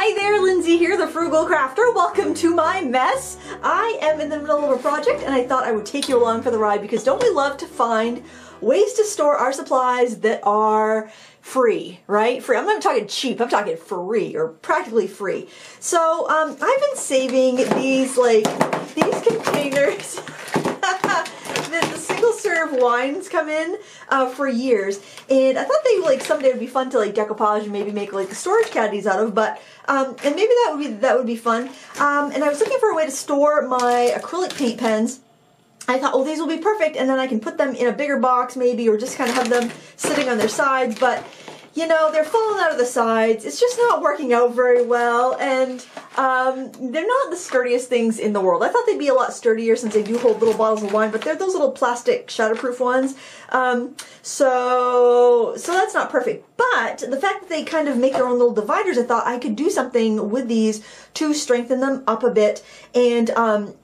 Hi there, Lindsay here, the Frugal Crafter. Welcome to my mess. I am in the middle of a project and I thought I would take you along for the ride because don't we love to find ways to store our supplies that are free, right? Free. I'm not talking cheap, I'm talking free or practically free. So I've been saving these containers that the single serve wines come in for years, and I thought they someday would be fun to decoupage and maybe make the storage caddies out of, but and maybe that would be fun. And I was looking for a way to store my acrylic paint pens. I thought, oh, these will be perfect, and then I can put them in a bigger box maybe, or just kind of have them sitting on their sides, but you know, they're falling out of the sides. It's just not working out very well, and they're not the sturdiest things in the world. I thought they'd be a lot sturdier since they do hold little bottles of wine, but they're those little plastic shatterproof ones. So that's not perfect. But the fact that they kind of make their own little dividers, I thought I could do something with these to strengthen them up a bit and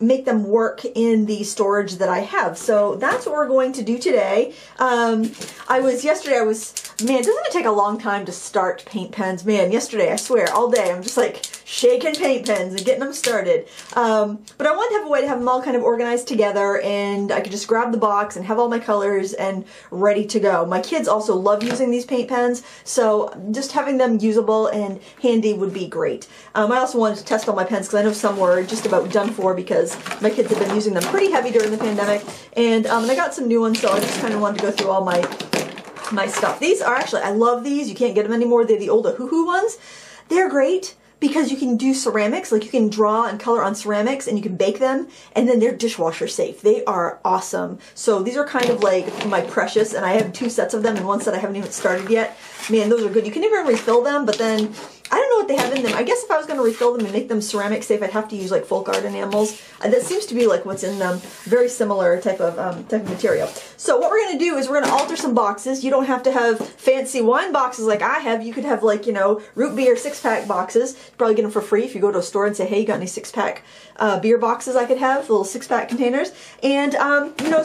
make them work in the storage that I have. So that's what we're going to do today. Man, doesn't it take a long time to start paint pens? Man, yesterday, I swear, all day, I'm just shaking paint pens and getting them started. But I wanted to have a way to have them all kind of organized together, and I could just grab the box and have all my colors and ready to go. My kids also love using these paint pens, so just having them usable and handy would be great. I also wanted to test all my pens because I know some were just about done for because my kids have been using them pretty heavy during the pandemic, and I got some new ones, so I just kind of wanted to go through all my stuff. These are actually, I love these. You can't get them anymore. They're the old Ahoo ones. They're great because you can do ceramics, you can draw and color on ceramics and you can bake them, and then they're dishwasher safe. They are awesome. So these are kind of my precious, and I have 2 sets of them and 1 set I haven't even started yet. Man, those are good. You can even refill them, but then I don't know what they have in them. I guess if I was going to refill them and make them ceramic safe, I'd have to use folk art enamels. That seems to be what's in them. Very similar type of material. So what we're going to do is we're going to alter some boxes. You don't have to have fancy wine boxes like I have. You could have root beer 6-pack boxes. You probably get them for free if you go to a store and say, hey, you got any 6-pack beer boxes I could have, little 6-pack containers, and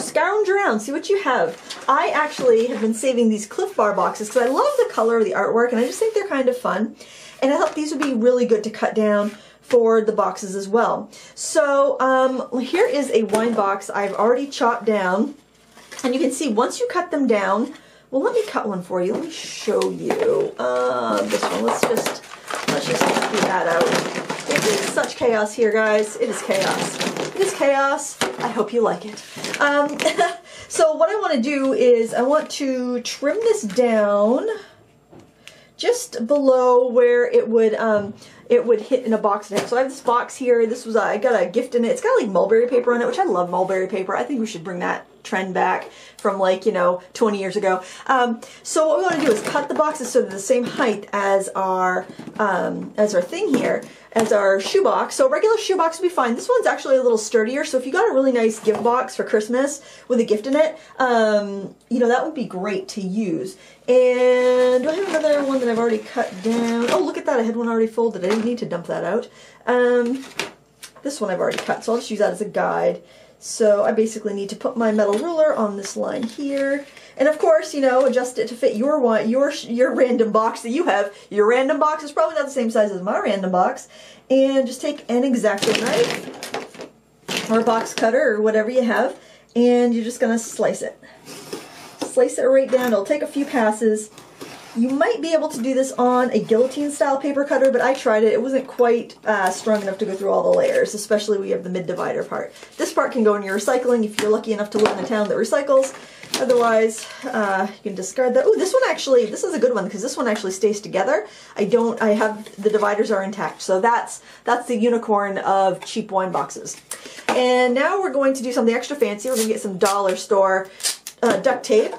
scourge around, see what you have. I actually have been saving these Cliff Bar boxes because I love the color of the artwork and I just think they're kind of fun. And I thought these would be really good to cut down for the boxes as well. So here is a wine box I've already chopped down. And you can see once you cut them down, well, let me cut one for you. Let me show you this one. Let's just do that out. It is such chaos here, guys. It is chaos. It is chaos. I hope you like it. So what I want to do is I want to trim this down just below where it would hit in a box. So I have this box here. This was I got a gift in it. It's got mulberry paper on it, which I love mulberry paper. I think we should bring that trend back from 20 years ago. So what we want to do is cut the boxes so they're the same height as our thing here, as our shoebox. So a regular shoebox would be fine. This one's actually a little sturdier, so if you got a really nice gift box for Christmas with a gift in it, that would be great to use. And do I have another one that I've already cut down? Oh, look at that. I had one already folded. I didn't need to dump that out. This one I've already cut, so I'll just use that as a guide. So I basically need to put my metal ruler on this line here. And of course, adjust it to fit your random box that you have. Your random box is probably not the same size as my random box. And just take an X-Acto knife or a box cutter or whatever you have, and you're just going to slice it. Slice it right down. It'll take a few passes. You might be able to do this on a guillotine-style paper cutter, but I tried it. It wasn't quite strong enough to go through all the layers, especially when you have the mid-divider part. This part can go in your recycling if you're lucky enough to live in a town that recycles. Otherwise, you can discard that. Oh, this one actually, this is a good one because this one actually stays together. The dividers are intact. So that's the unicorn of cheap wine boxes. And now we're going to do something extra fancy. We're going to get some dollar store duct tape.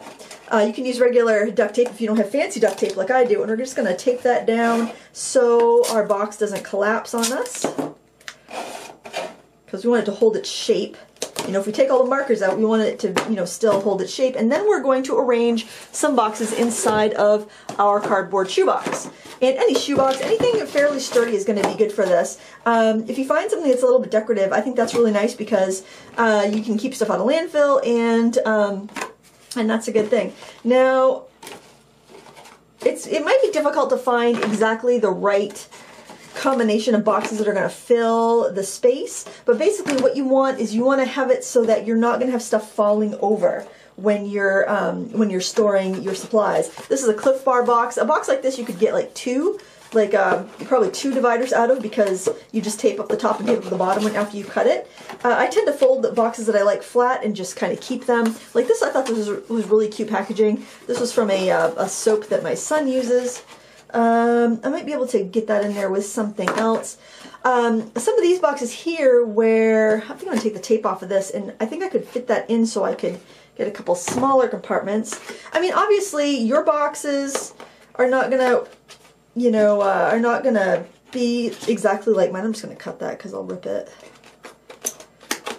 You can use regular duct tape if you don't have fancy duct tape like I do, and we're just going to tape that down so our box doesn't collapse on us, because we want it to hold its shape. If we take all the markers out, we want it to, still hold its shape. And then we're going to arrange some boxes inside of our cardboard shoebox. And any shoebox, anything fairly sturdy is going to be good for this. If you find something that's a little bit decorative, I think that's really nice because you can keep stuff out of landfill, and that's a good thing. Now, it might be difficult to find exactly the right combination of boxes that are going to fill the space. But basically what you want is you want to have it so that you're not going to have stuff falling over when you're storing your supplies. This is a Cliff Bar box. A box like this you could get like two, probably two dividers out of, because you just tape up the top and tape up the bottom after you cut it. I tend to fold the boxes that I like flat and just kind of keep them. Like this, I thought this was really cute packaging. This was from a soap that my son uses. I might be able to get that in there with something else. Some of these boxes here where, I think I'm going to take the tape off of this, and I think I could fit that in so I could get a couple smaller compartments. I mean, obviously your boxes are not going to, you know, are not going to be exactly like mine. I'm just going to cut that because I'll rip it.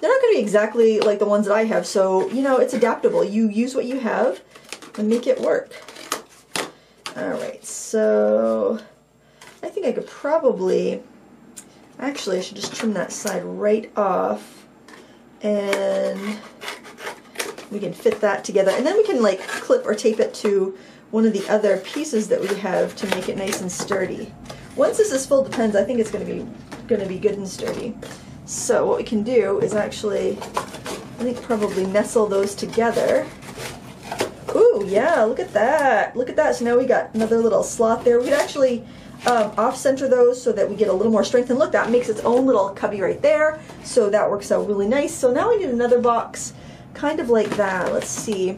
They're not going to be exactly like the ones that I have, so, you know, it's adaptable. You use what you have and make it work. Alright, so I think I could probably, actually I should just trim that side right off, and we can fit that together, and then we can like clip or tape it to one of the other pieces that we have to make it nice and sturdy. Once this is full, depends, I think it's going to be good and sturdy. So what we can do is actually, I think probably nestle those together. Ooh, yeah, look at that. Look at that. So now we got another little slot there. We could actually off-center those so that we get a little more strength. And look, that makes its own little cubby right there. So that works out really nice. So now we need another box kind of like that. Let's see.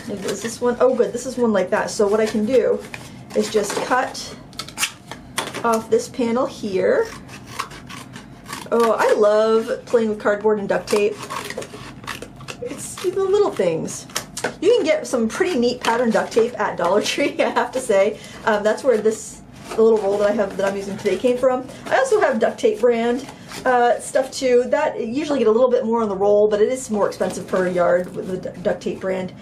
Maybe is this one? Oh, good. This is one like that. So what I can do is just cut off this panel here. Oh, I love playing with cardboard and duct tape. It's the little things. You can get some pretty neat pattern duct tape at Dollar Tree, I have to say. That's where the little roll that I have that I'm using today came from. I also have Duct Tape brand stuff too. That usually get a little bit more on the roll, but it is more expensive per yard with the Duct Tape brand.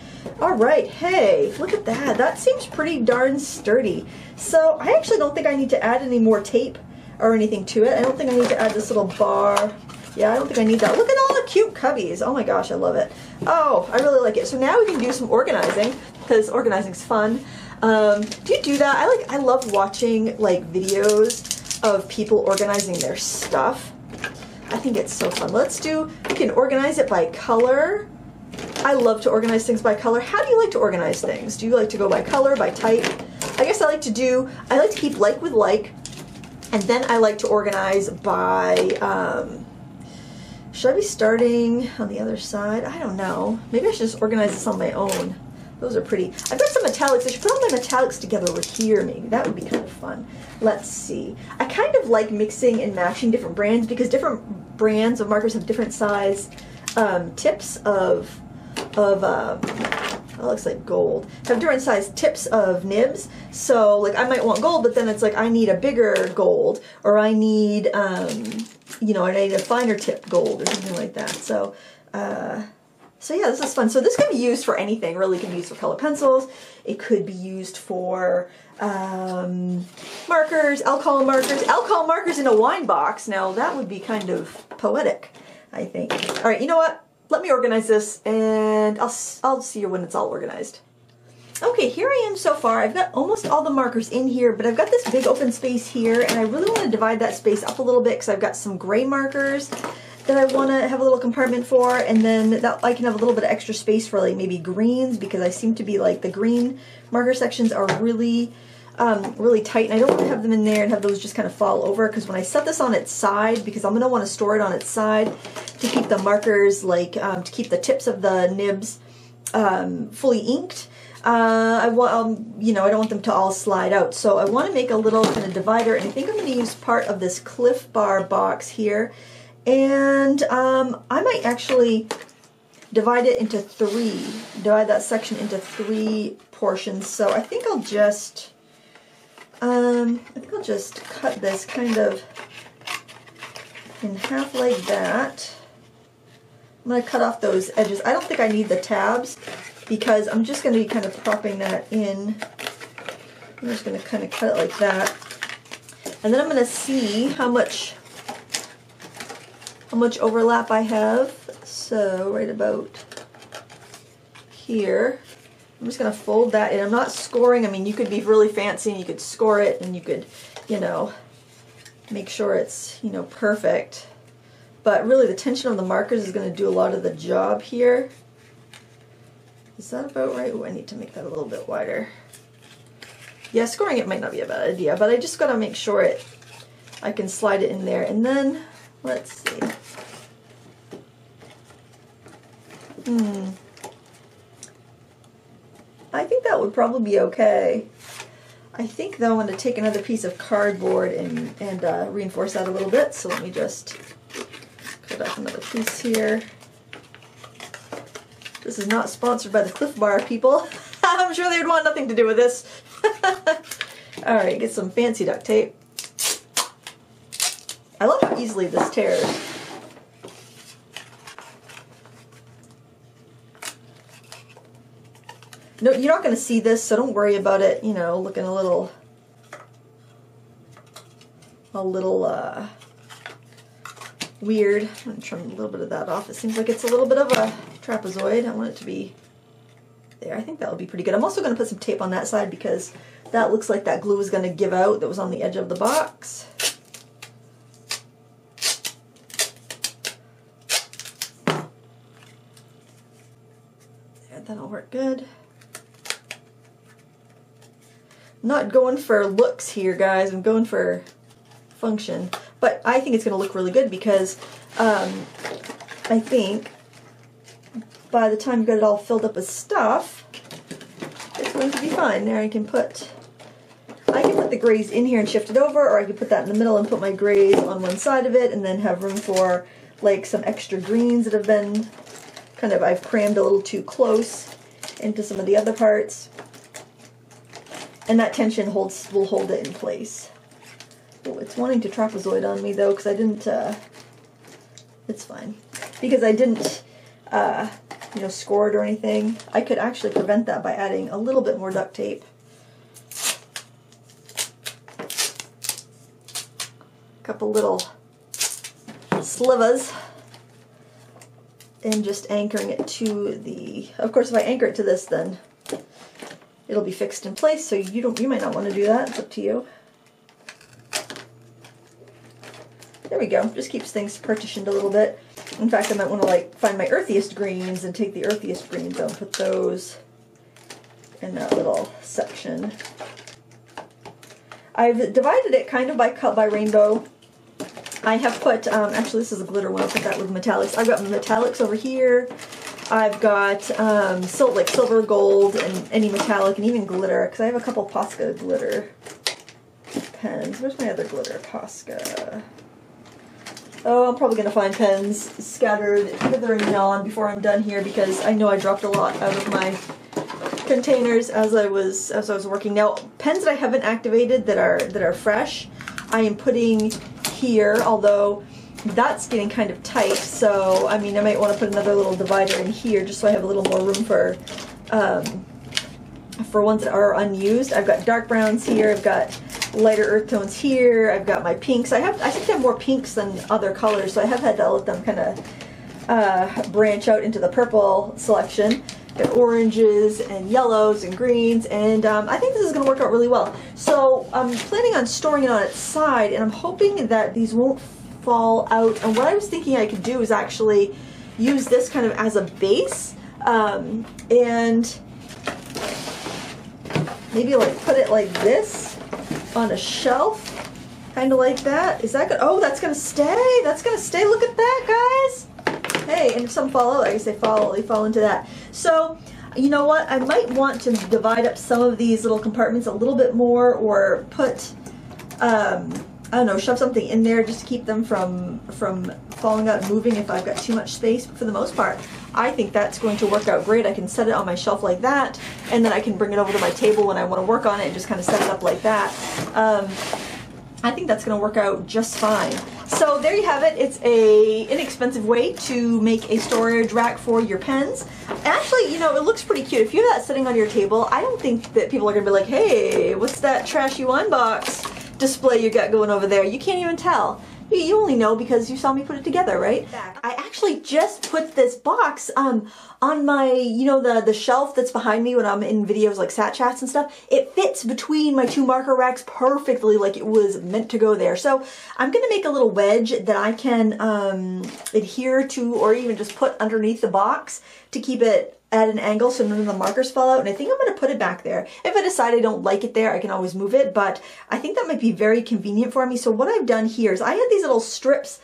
All right, hey, look at that. That seems pretty darn sturdy. So I actually don't think I need to add any more tape or anything to it. I don't think I need to add this little bar. Yeah, I don't think I need that. Look at all the cute cubbies. Oh my gosh, I love it. Oh, I really like it. So now we can do some organizing, because organizing's fun. Do you do that? I love watching like videos of people organizing their stuff. I think it's so fun. We can organize it by color. I love to organize things by color. How do you like to organize things? Do you like to go by color, by type? I guess I like to keep like with like, and then I like to organize by, should I be starting on the other side? I don't know. Maybe I should just organize this on my own. Those are pretty. I've got some metallics. I should put all my metallics together over here, maybe. That would be kind of fun. Let's see. I kind of like mixing and matching different brands, because different brands of markers have different size tips of that looks like gold. Have different size tips of nibs. So like I might want gold, but then it's like I need a bigger gold, or I need you know, I need a finer tip gold or something like that. So so yeah, this is fun. So this can be used for anything, really. It can be used for color pencils. It could be used for markers, alcohol markers in a wine box. Now that would be kind of poetic, I think. All right, you know what? Let me organize this, and I'll see you when it's all organized. Okay, here I am so far. I've got almost all the markers in here, but I've got this big open space here, and I really want to divide that space up a little bit because I've got some gray markers that I want to have a little compartment for, and then that I can have a little bit of extra space for like maybe greens, because I seem to be like the green marker sections are really really tight, and I don't want to have them in there and have those just kind of fall over, because when I set this on its side, because I'm going to want to store it on its side to keep the markers, like to keep the tips of the nibs fully inked. I want, you know, I don't want them to all slide out, so I want to make a little kind of divider, and I think I'm going to use part of this Cliff Bar box here, and I might actually divide that section into 3 portions. So I think I'll just cut this kind of in half like that. I'm going to cut off those edges. I don't think I need the tabs, because I'm just going to be kind of propping that in. I'm just going to kind of cut it like that. And then I'm going to see how much overlap I have. So right about here. I'm just going to fold that in. I'm not scoring. I mean, you could be really fancy and you could score it, and you could, you know, make sure it's, you know, perfect. But really the tension of the markers is going to do a lot of the job here. Is that about right? Oh, I need to make that a little bit wider. Yeah, scoring it might not be a bad idea, but I just got to make sure I can slide it in there. And then, let's see. I think that would probably be okay. I think though I'm going to take another piece of cardboard and reinforce that a little bit. So let me just cut off another piece here. This is not sponsored by the Cliff Bar people. I'm sure they would want nothing to do with this. Alright, get some fancy duct tape. I love how easily this tears. No, you're not going to see this, so don't worry about it, you know, looking a little weird. I'm going to trim a little bit of that off. It seems like it's a little bit of a trapezoid. I want it to be there. I think that would be pretty good. I'm also going to put some tape on that side because that looks like that glue is going to give out that was on the edge of the box. There, that'll work good. I'm not going for looks here, guys. I'm going for function. But I think it's going to look really good because I think by the time you got it all filled up with stuff, it's going to be fine. There I can put the grays in here and shift it over, or I could put that in the middle and put my grays on one side of it and then have room for like some extra greens that have been kind of, I've crammed a little too close into some of the other parts. And that tension will hold it in place. Oh, it's wanting to trapezoid on me though, because I didn't, it's fine. Because I didn't, you know, score it or anything. I could actually prevent that by adding a little bit more duct tape. A couple little slivers. And just anchoring it to the, of course if I anchor it to this then it'll be fixed in place, so you might not want to do that. It's up to you. There we go. Just keeps things partitioned a little bit. In fact, I might want to like find my earthiest greens and take the earthiest greens out and put those in that little section. I've divided it kind of by cut by rainbow. I have put, actually this is a glitter one, I'll put that with metallics. I've got metallics over here. I've got like silver, gold, and any metallic, and even glitter, because I have a couple Posca glitter pens. Where's my other glitter? Posca. Oh, I'm probably going to find pens scattered hither and yon before I'm done here, because I know I dropped a lot out of my containers as I was working. Now, pens that I haven't activated that are fresh, I am putting here, although that's getting kind of tight, so I mean I might want to put another little divider in here just so I have a little more room for ones that are unused. I've got dark browns here, I've got lighter earth tones here, I've got my pinks. I think I have more pinks than other colors, so I have had to let them kind of branch out into the purple selection. Got oranges and yellows and greens, and I think this is going to work out really well. So I'm planning on storing it on its side, and I'm hoping that these won't fall out. And what I was thinking I could do is actually use this kind of as a base, and maybe like put it like this on a shelf, kind of like that. Is that good? Oh, that's gonna stay. That's gonna stay. Look at that, guys. Hey, and if some fall out, I guess they fall into that. So, you know what? I might want to divide up some of these little compartments a little bit more, or put, I don't know, shove something in there just to keep them from falling out and moving if I've got too much space. But for the most part, I think that's going to work out great. I can set it on my shelf like that, and then I can bring it over to my table when I want to work on it and just kind of set it up like that. I think that's going to work out just fine. So there you have it. It's a inexpensive way to make a storage rack for your pens. Actually, you know, it looks pretty cute. If you have that sitting on your table, I don't think that people are going to be like, hey, what's that trashy wine box display you got going over there? You can't even tell. You only know because you saw me put it together, right? I actually just put this box on my, you know, the shelf that's behind me when I'm in videos like Sat Chats and stuff. It fits between my two marker racks perfectly, like it was meant to go there. So I'm going to make a little wedge that I can adhere to, or even just put underneath the box to keep it at an angle so none of the markers fall out, and I think I'm going to put it back there. If I decide I don't like it there, I can always move it, but I think that might be very convenient for me. So what I've done here is I had these little strips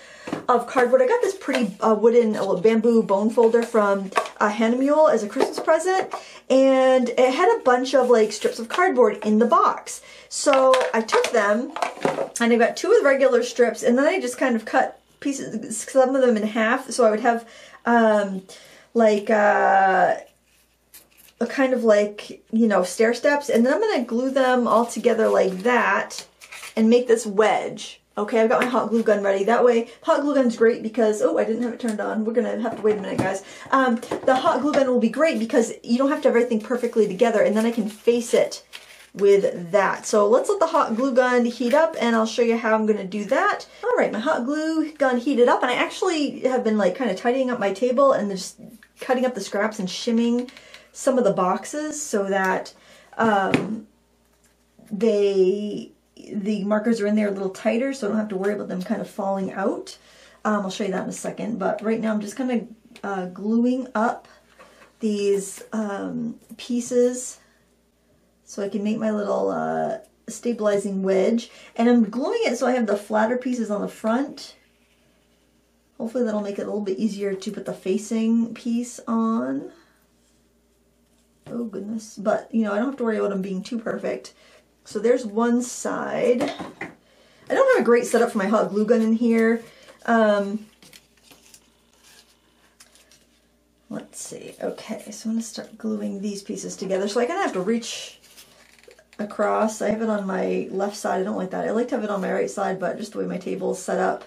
of cardboard. I got this pretty wooden bamboo bone folder from Hanamule as a Christmas present, and it had a bunch of like strips of cardboard in the box. So I took them, and I got two of the regular strips, and then I just kind of cut pieces, some of them in half, so I would have like a kind of like, you know, stair steps, and then I'm going to glue them all together like that and make this wedge. Okay, I've got my hot glue gun ready. That way, hot glue gun's great because, oh, I didn't have it turned on. We're going to have to wait a minute, guys. The hot glue gun will be great because you don't have to have everything perfectly together, and then I can face it with that. So let's let the hot glue gun heat up, and I'll show you how I'm going to do that. All right, my hot glue gun heated up, and I actually have been like kind of tidying up my table and just cutting up the scraps and shimming some of the boxes so that the markers are in there a little tighter, so I don't have to worry about them kind of falling out. I'll show you that in a second, but right now I'm just kind of gluing up these pieces so I can make my little stabilizing wedge, and I'm gluing it so I have the flatter pieces on the front. Hopefully that'll make it a little bit easier to put the facing piece on. Oh goodness, but you know, I don't have to worry about them being too perfect. So there's one side. I don't have a great setup for my hot glue gun in here. Let's see. Okay, so I'm going to start gluing these pieces together. So I kind of have to reach across. I have it on my left side. I don't like that. I like to have it on my right side, but just the way my table is set up,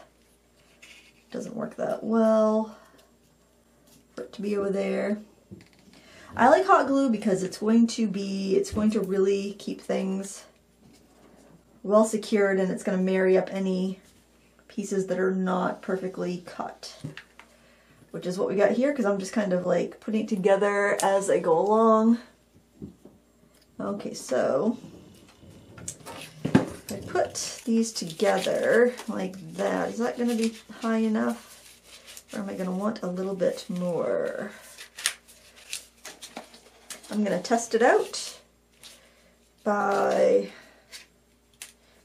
it doesn't work that well for it to be over there. I like hot glue because it's going to really keep things well secured, and it's going to marry up any pieces that are not perfectly cut, which is what we got here, because I'm just kind of like putting it together as I go along. Okay, so if I put these together like that, is that going to be high enough, or am I going to want a little bit more? I'm going to test it out by,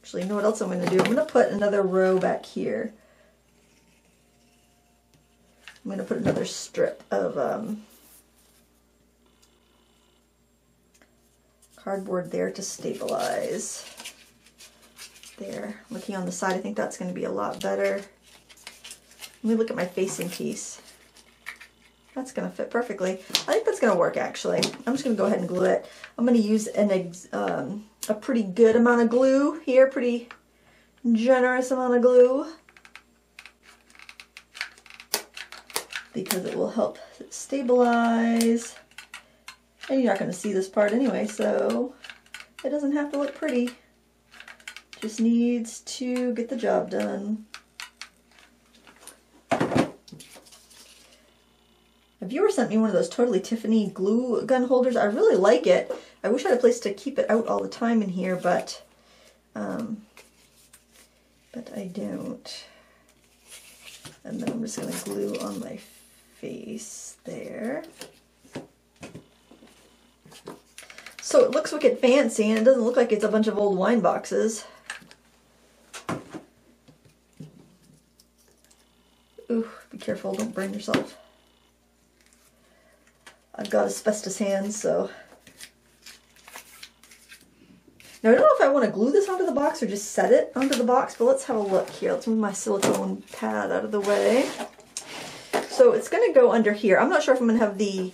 actually, you know what else I'm going to do? I'm going to put another row back here. I'm going to put another strip of cardboard there to stabilize. There, looking on the side, I think that's going to be a lot better. Let me look at my facing piece. That's going to fit perfectly. I think that's going to work, actually. I'm just going to go ahead and glue it. I'm going to use a pretty good amount of glue here, pretty generous amount of glue, because it will help stabilize. And you're not going to see this part anyway, so it doesn't have to look pretty. Just needs to get the job done. A viewer sent me one of those Totally Tiffany glue gun holders. I really like it. I wish I had a place to keep it out all the time in here, but I don't. And then I'm just going to glue on my face there. So it looks wicked fancy, and it doesn't look like it's a bunch of old wine boxes. Ooh, be careful, don't burn yourself. I've got asbestos hands, so. Now I don't know if I want to glue this onto the box or just set it onto the box, but let's have a look here. Let's move my silicone pad out of the way. So it's going to go under here. I'm not sure if I'm going to have the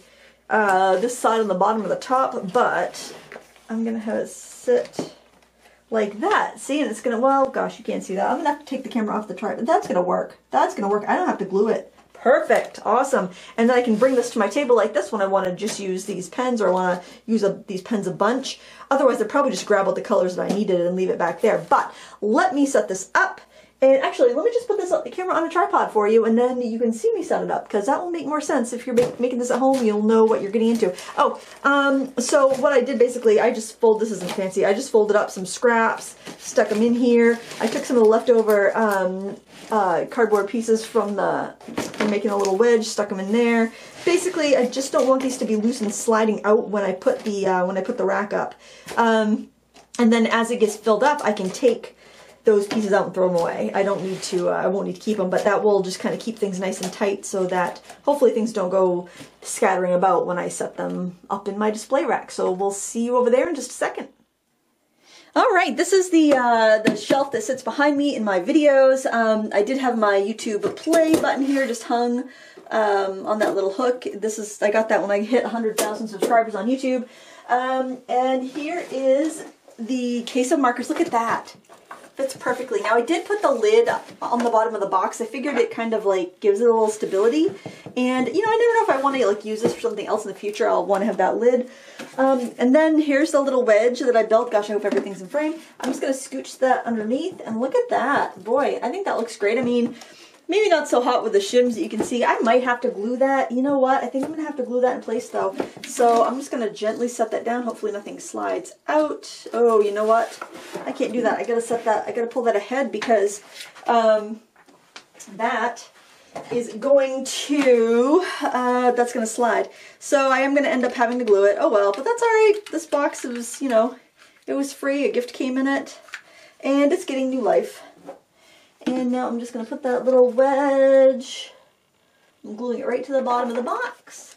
this side on the bottom or the top, but I'm going to have it sit like that. See, and it's going to, well, gosh, you can't see that. I'm going to have to take the camera off the tripod, but that's going to work. That's going to work. I don't have to glue it. Perfect. Awesome. And then I can bring this to my table like this when I want to just use these pens, or I want to use these pens a bunch. Otherwise, I'd probably just grab all the colors that I needed and leave it back there. But let me set this up, And actually, let me just put this camera on a tripod for you, and then you can see me set it up, because that will make more sense. If you're making this at home, you'll know what you're getting into. Oh, so what I did basically, this isn't fancy, I just folded up some scraps, stuck them in here. I took some of the leftover cardboard pieces from making a little wedge, stuck them in there. Basically, I just don't want these to be loose and sliding out when I put the rack up. And then as it gets filled up, I can take those pieces out and throw them away. I don't need to, I won't need to keep them, but that will just kind of keep things nice and tight so that hopefully things don't go scattering about when I set them up in my display rack. So we'll see you over there in just a second. All right, this is the shelf that sits behind me in my videos. I did have my YouTube play button here just hung on that little hook. I got that when I hit 100,000 subscribers on YouTube. And here is the case of markers. Look at that. Fits perfectly. Now I did put the lid on the bottom of the box. I figured it kind of like gives it a little stability. And you know, I never know if I want to like use this for something else in the future. I'll want to have that lid. And then here's the little wedge that I built. Gosh, I hope everything's in frame. I'm just going to scooch that underneath and look at that. Boy, I think that looks great. I mean, maybe not so hot with the shims that you can see. I might have to glue that. You know what? I think I'm going to have to glue that in place though. So I'm just going to gently set that down. Hopefully nothing slides out. Oh, you know what? I can't do that. I got to set that. I got to pull that ahead because that is going to, that's going to slide. So I am going to end up having to glue it. Oh well, but that's all right. This box was, you know, it was free. A gift came in it and it's getting new life. And now I'm just going to put that little wedge, I'm gluing it right to the bottom of the box.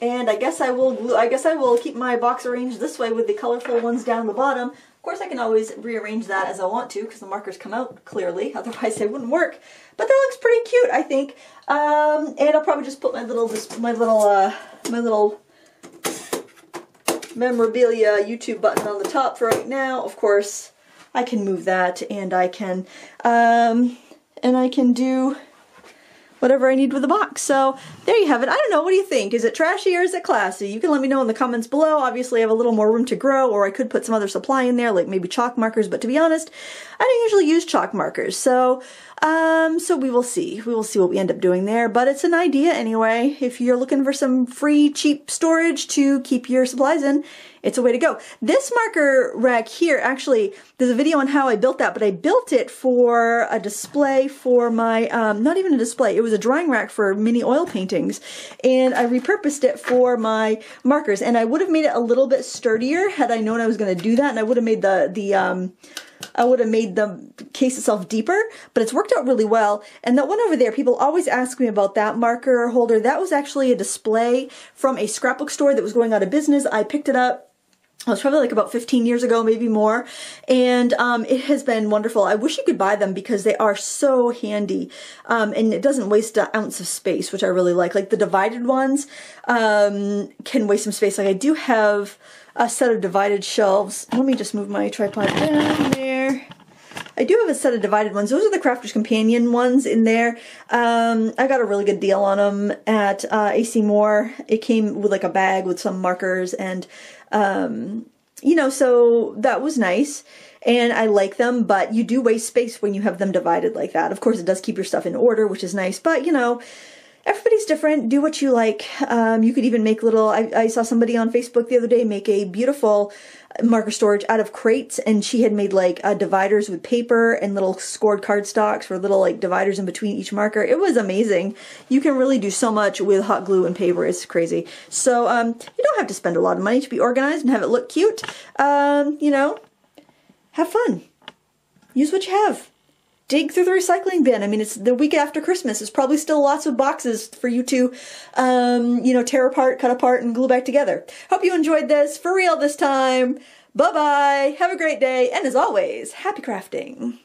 And I guess I will keep my box arranged this way with the colorful ones down the bottom. Of course I can always rearrange that as I want to because the markers come out clearly, otherwise they wouldn't work. But that looks pretty cute, I think. And I'll probably just put my little memorabilia YouTube button on the top for right now. Of course, I can move that and I can do whatever I need with the box. So there you have it. I don't know, what do you think? Is it trashy or is it classy? You can let me know in the comments below. Obviously I have a little more room to grow, or I could put some other supply in there, like maybe chalk markers, but to be honest, I don't usually use chalk markers. So we will see. We will see what we end up doing there, but it's an idea anyway. If you're looking for some free, cheap storage to keep your supplies in, it's a way to go. This marker rack here, actually, there's a video on how I built that, but I built it for a display for my, not even a display, it was a drying rack for mini oil paintings, and I repurposed it for my markers, and I would have made it a little bit sturdier had I known I was going to do that, and I would have made the case itself deeper, but it's worked out really well. And that one over there, people always ask me about that marker holder. That was actually a display from a scrapbook store that was going out of business. I picked it up. It was probably like about 15 years ago, maybe more, and it has been wonderful. I wish you could buy them because they are so handy, and it doesn't waste an ounce of space, which I really like. Like the divided ones can waste some space. Like I do have a set of divided shelves. Let me just move my tripod down there. I do have a set of divided ones. Those are the Crafter's Companion ones in there. I got a really good deal on them at AC Moore. It came with like a bag with some markers and, you know, so that was nice. And I like them, but you do waste space when you have them divided like that. Of course, it does keep your stuff in order, which is nice, but you know, everybody's different. Do what you like. You could even make little, I saw somebody on Facebook the other day make a beautiful marker storage out of crates, and she had made like dividers with paper and little scored cardstocks for little like dividers in between each marker. It was amazing. You can really do so much with hot glue and paper. It's crazy. So you don't have to spend a lot of money to be organized and have it look cute. You know, have fun. Use what you have. Dig through the recycling bin. I mean, it's the week after Christmas. There's probably still lots of boxes for you to, you know, tear apart, cut apart, and glue back together. Hope you enjoyed this. For real this time. Bye-bye. Have a great day. And as always, happy crafting.